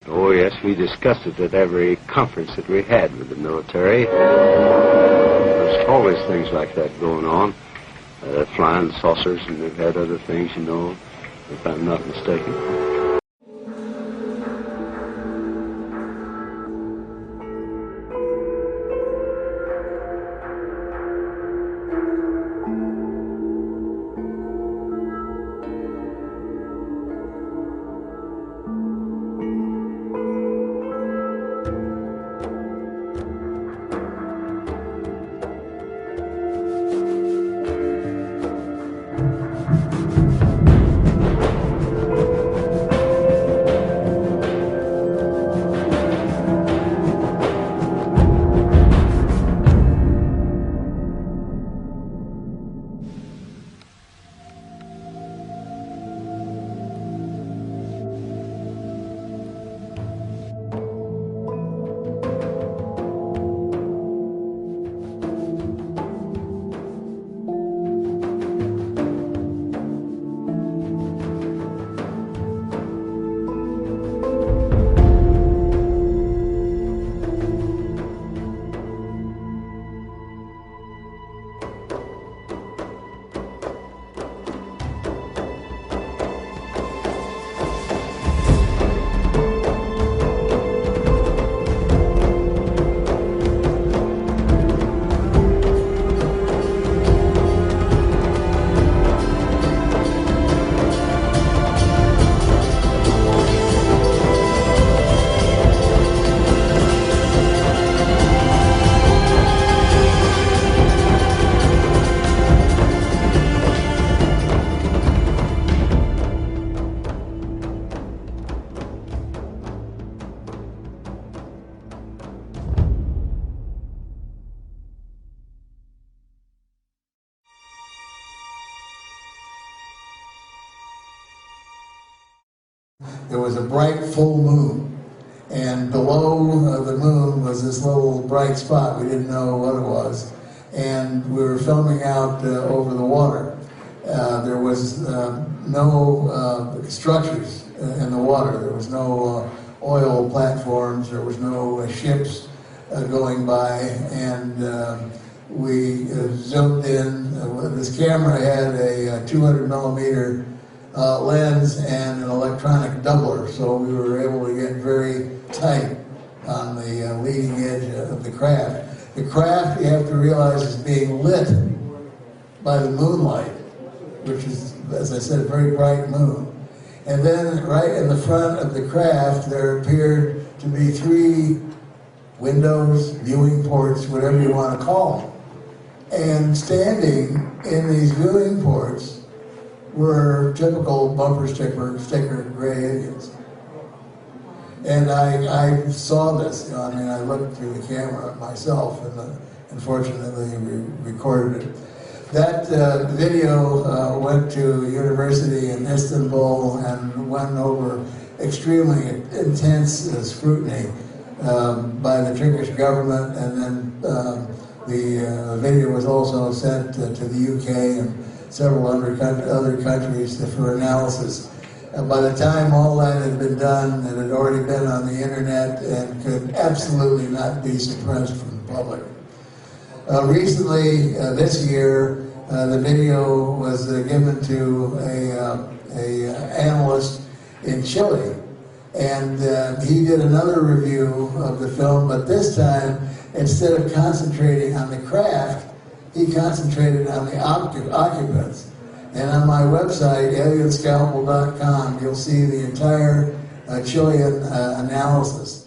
Oh, yes, we discussed it at every conference that we had with the military. There's always things like that going on. Flying saucers, and they've had other things, you know, if I'm not mistaken. There was a bright full moon, and below the moon was this little bright spot. We didn't know what it was, and we were filming out over the water. There was no structures in the water. There was no oil platforms. There was no ships going by, and we zoomed in. This camera had a 200 millimeter lens and an electronic doubler, so we were able to get very tight on the leading edge of the craft. The craft, you have to realize, is being lit by the moonlight, which is, as I said, a very bright moon. And then right in the front of the craft, there appeared to be 3 windows, viewing ports, whatever you want to call them. And standing in these viewing ports were typical bumper sticker gray Indians. And I saw this, you know, I mean, I looked through the camera myself, and unfortunately we recorded it. That video went to university in Istanbul and went over extremely intense scrutiny by the Turkish government, and then the video was also sent to the UK and several other countries for analysis. And by the time all that had been done, it had already been on the internet and could absolutely not be suppressed from the public. Recently, this year, the video was given to a analyst in Chile, and he did another review of the film, but this time, instead of concentrating on the craft, he concentrated on the occupants. And on my website, alienscalpel.com, you'll see the entire Chilean analysis.